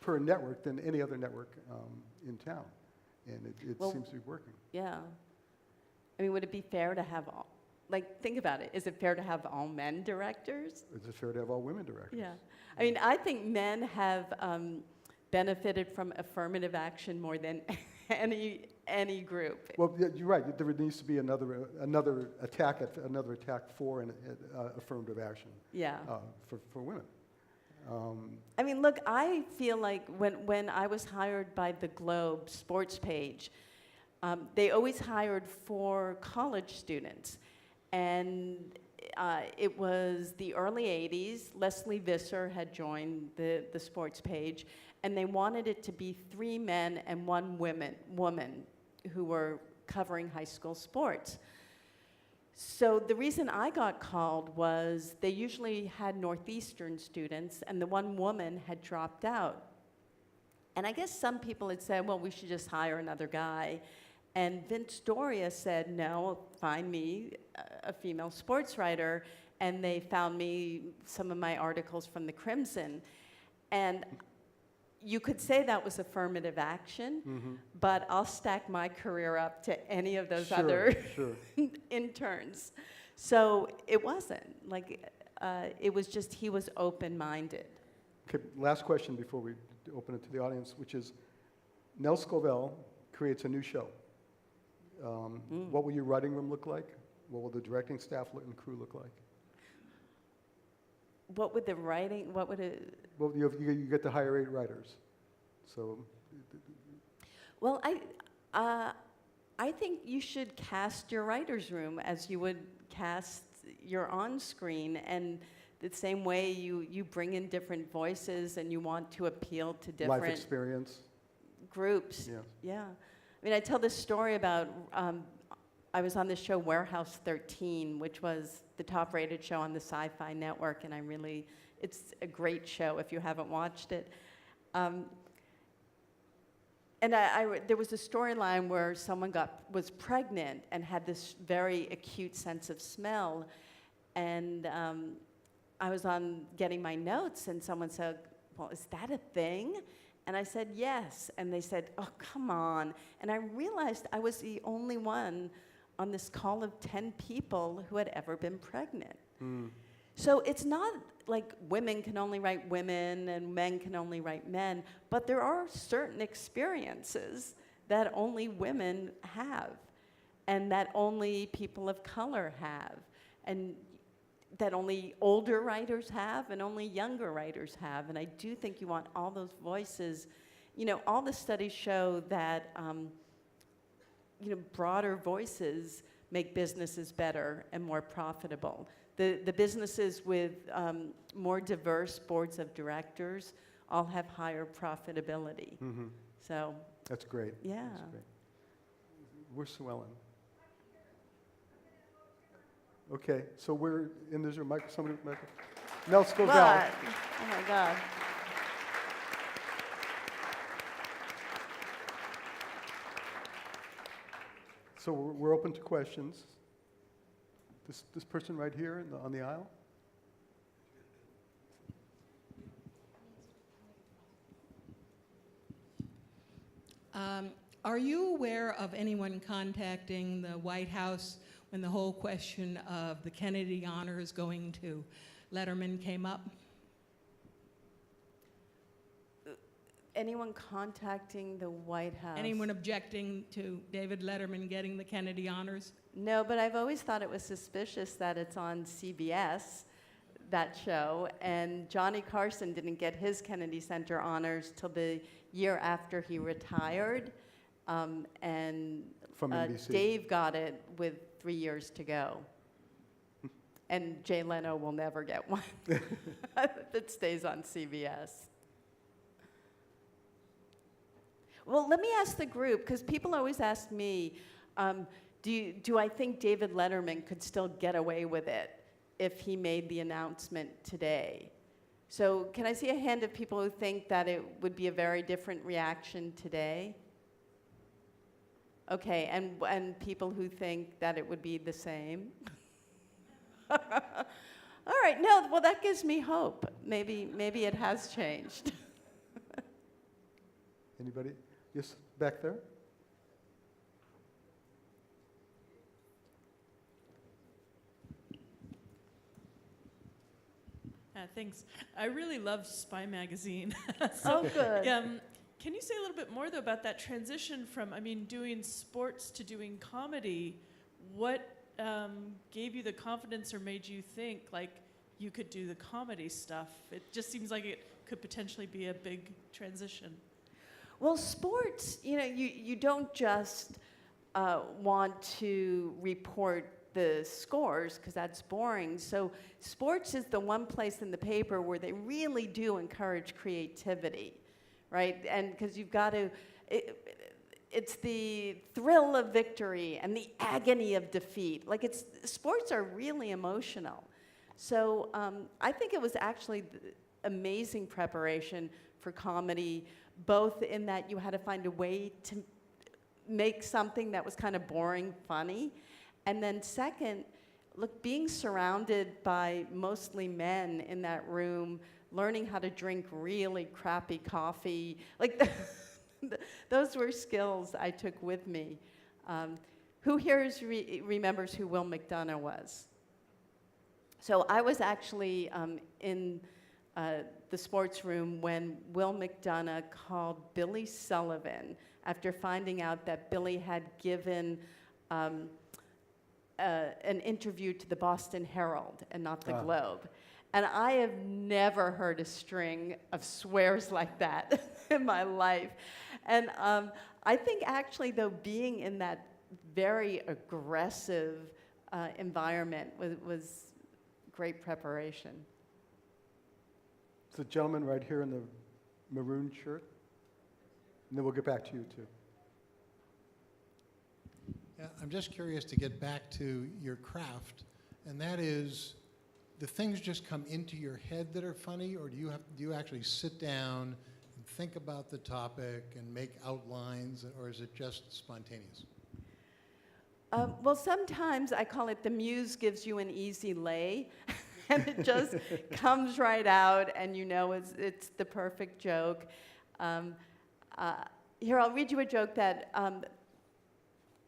per network than any other network in town. And it seems to be working. Yeah. I mean, would it be fair to have all, think about it. Is it fair to have all men directors? Is it fair to have all women directors? Yeah. I mean, I think men have benefited from affirmative action more than any group. Well, yeah, you're right. There needs to be another attack for an affirmative action. Yeah. For women. I mean, look, I feel like when I was hired by the Globe sports page, they always hired for college students. And it was the early 80s. Leslie Visser had joined the sports page, and they wanted it to be 3 men and 1 woman who were covering high school sports. So the reason I got called was they usually had Northeastern students, and the 1 woman had dropped out. And I guess some people had said, well, we should just hire another guy. And Vince Doria said, no, find me a female sports writer. And they found me some of my articles from the Crimson. And you could say that was affirmative action, but I'll stack my career up to any of those other interns. So it wasn't. It was just he was open-minded. Okay, last question before we open it to the audience, which is, Nell Scovell creates a new show. What will your writing room look like? What will the directing staff and crew look like? What would it... Well, you get to hire 8 writers. So... Well, I think you should cast your writer's room as you would cast your on-screen, and the same way you bring in different voices and you want to appeal to different... Life experience. Groups. Yes. Yeah. I mean, I tell this story about, I was on this show Warehouse 13, which was the top-rated show on the Sci-Fi Network, and it's a great show if you haven't watched it. And there was a storyline where someone was pregnant and had this very acute sense of smell, and I was on getting my notes, and someone said, well, is that a thing? And I said, yes. And they said, oh, come on. And I realized I was the only one on this call of 10 people who had ever been pregnant. So it's not like women can only write women and men can only write men, but there are certain experiences that only women have, and that only people of color have, and that only older writers have and only younger writers have. And I do think you want all those voices. All the studies show that broader voices make businesses better and more profitable. The businesses with more diverse boards of directors all have higher profitability. So that's great. Yeah. That's great. Where's Sue Ellen? Okay, so there's your mic, somebody, Nell Scovell. What? Oh my God. So we're open to questions. This person right here on the aisle? Are you aware of anyone contacting the White House when the whole question of the Kennedy honors going to Letterman came up? Anyone contacting the White House? Anyone objecting to David Letterman getting the Kennedy honors? No, but I've always thought it was suspicious that it's on CBS, that show, and Johnny Carson didn't get his Kennedy Center honors till the year after he retired, and From NBC. Dave got it with 3 years to go. And Jay Leno will never get one that stays on CBS. Well, let me ask the group, because people always ask me, do I think David Letterman could still get away with it if he made the announcement today? So can I see a hand of people who think that it would be a very different reaction today? Okay, and people who think that it would be the same? All right, no, well, that gives me hope. Maybe it has changed. Anybody? Yes, back there? Thanks. I really loved Spy Magazine. Oh, good. Can you say a little bit more, though, about that transition from, doing sports to doing comedy? What gave you the confidence or made you think, like, you could do the comedy stuff? It just seems like it could potentially be a big transition. Well, sports, you don't just want to report the scores, because that's boring. So sports is the one place in the paper where they really do encourage creativity, right? And because you've got to, it's the thrill of victory and the agony of defeat. Like, sports are really emotional. So I think it was actually amazing preparation for comedy, both in that you had to find a way to make something that was kind of boring funny. And then second, look, being surrounded by mostly men in that room, learning how to drink really crappy coffee, like those were skills I took with me. Who here remembers who Will McDonough was? So I was actually in the sports room when Will McDonough called Billy Sullivan after finding out that Billy had given an interview to the Boston Herald and not the Globe. And I have never heard a string of swears like that in my life. And I think actually, though, being in that very aggressive environment was great preparation. The gentleman right here in the maroon shirt. And then we'll get back to you, too. Yeah, I'm just curious to get back to your craft, and that is, do things just come into your head that are funny, or do you actually sit down and think about the topic and make outlines, or is it just spontaneous? Well, sometimes I call it the muse gives you an easy lay, and it just comes right out, and it's the perfect joke. Here, I'll read you a joke that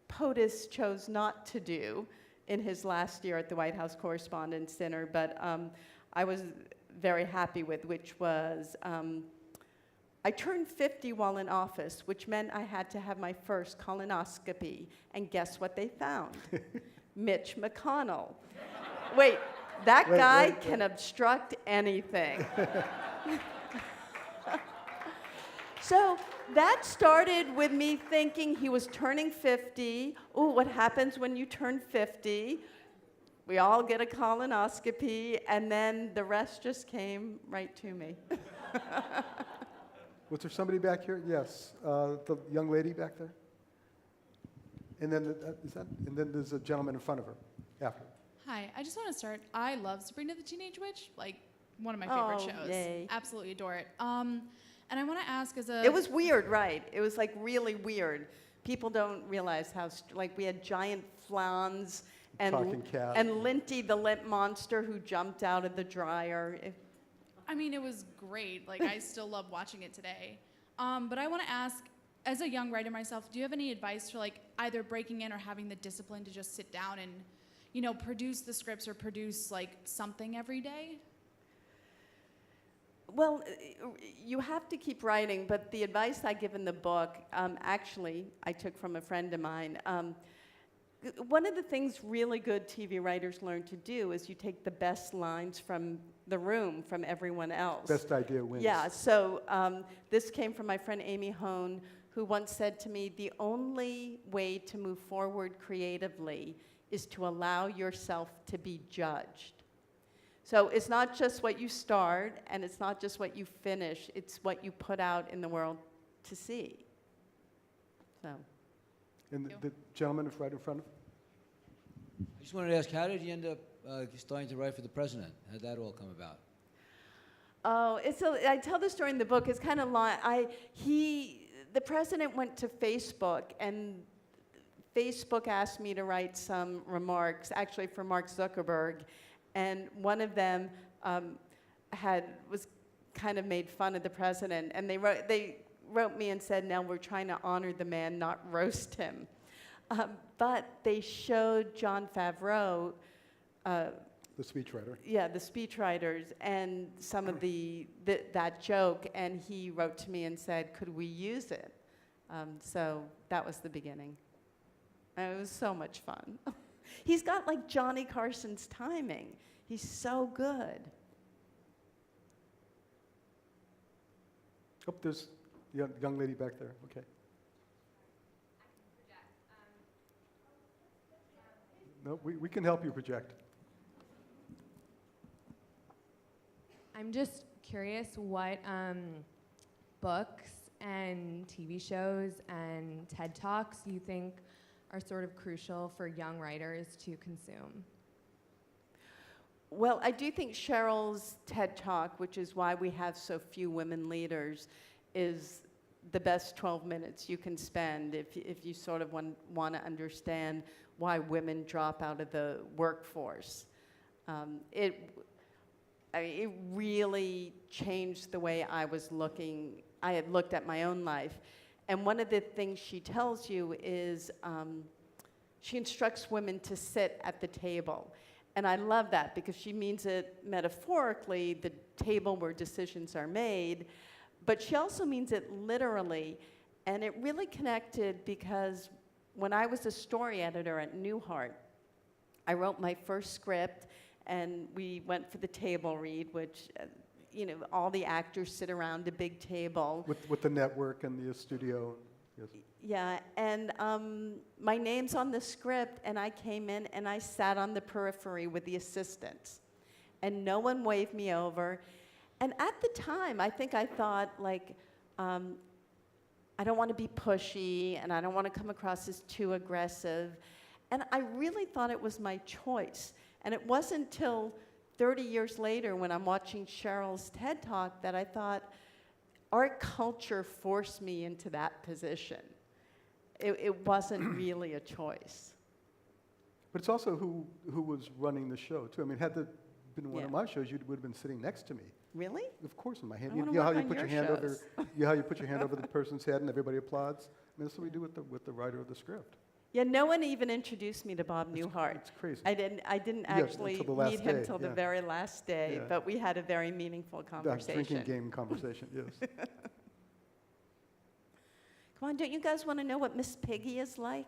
POTUS chose not to do in his last year at the White House Correspondents' Dinner, but I was very happy with, which was, I turned 50 while in office, which meant I had to have my first colonoscopy, and guess what they found? Mitch McConnell. Wait, that guy can obstruct anything. So that started with me thinking he was turning 50. Ooh, what happens when you turn 50? We all get a colonoscopy, and then the rest just came right to me. Was there somebody back here? Yes, the young lady back there. And then and then there's a gentleman in front of her after. Hi, I just want to start. I love Sabrina the Teenage Witch, like one of my favorite shows. Yay. Absolutely adore it. And I want to ask, It was weird, right? It was like really weird People don't realize how, like, we had giant flans and, Talking cat. and Linty the lint monster who jumped out of the dryer. I mean, it was great. Like, I still love watching it today. But I want to ask, as a young writer myself, do you have any advice for, like, either breaking in or having the discipline to just sit down and, you know, produce the scripts or produce, like, something every day? Well, you have to keep writing, but the advice I give in the book, actually, I took from a friend of mine. One of the things really good TV writers learn to do is you take the best lines from the room, from everyone else. Best idea wins. Yeah, so this came from my friend Amy Hone, who once said to me, the only way to move forward creatively is to allow yourself to be judged. So it's not just what you start, and it's not just what you finish, it's what you put out in the world to see. So. And the gentleman right in front of. I just wanted to ask, how did you end up starting to write for the president? How did that all come about? Oh, I tell the story in the book. It's kind of long. The president went to Facebook, and Facebook asked me to write some remarks, actually for Mark Zuckerberg, and one of them was kind of made fun of the president, and they wrote me and said, "Nell, we're trying to honor the man, not roast him." But they showed Jon Favreau. The speechwriter. Yeah, the speechwriters, and some of that joke, and he wrote to me and said, could we use it? So that was the beginning. And it was so much fun. He's got like Johnny Carson's timing. He's so good. Oh, there's the young lady back there. Okay. No, we can help you project. I'm just curious what books and TV shows and TED Talks you think are sort of crucial for young writers to consume. Well, I do think Sheryl's TED Talk, which is why we have so few women leaders, is the best 12 minutes you can spend if you sort of want to understand why women drop out of the workforce. It really changed the way I had looked at my own life. And one of the things she tells you is she instructs women to sit at the table. And I love that because she means it metaphorically, the table where decisions are made, but she also means it literally. And it really connected because when I was a story editor at Newhart, I wrote my first script, and we went for the table read, which, all the actors sit around a big table. With the network and the studio. Yes. Yeah, and my name's on the script, and I came in and I sat on the periphery with the assistants, and no one waved me over. And at the time, I think I thought, I don't want to be pushy, and I don't want to come across as too aggressive. And I really thought it was my choice. And it wasn't until 30 years later when I'm watching Sheryl's TED Talk that I thought, our culture forced me into that position. It wasn't really a choice. But it's also who was running the show, too. I mean, had that been one of my shows, you would have been sitting next to me. Really? Of course, in my hand. I You wanna know how work you on put your your hand over, shows. you know how you put your hand over the person's head and everybody applauds? I mean, that's what we do with the writer of the script. Yeah, no one even introduced me to Bob Newhart. It's crazy. I didn't Yeah, actually until the last meet him day, till the yeah. very last day, Yeah. but we had a very meaningful That conversation. drinking game conversation, yes. Come on, don't you guys want to know what Miss Piggy is like?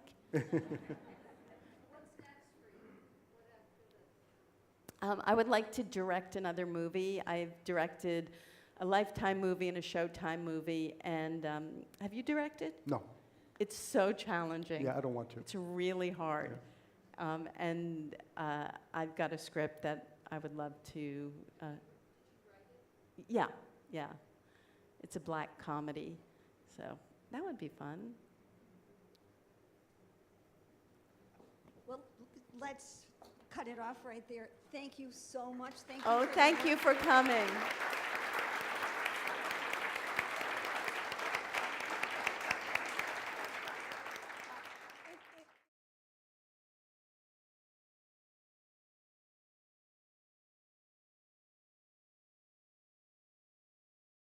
I would like to direct another movie. I've directed a Lifetime movie and a Showtime movie, and have you directed? No. It's so challenging. Yeah, I don't want to. It's really hard. And I've got a script that I would love to. Yeah. It's a black comedy, so that would be fun. Well, let's cut it off right there. Thank you so much. Thank you. Oh, for thank coming. you for coming.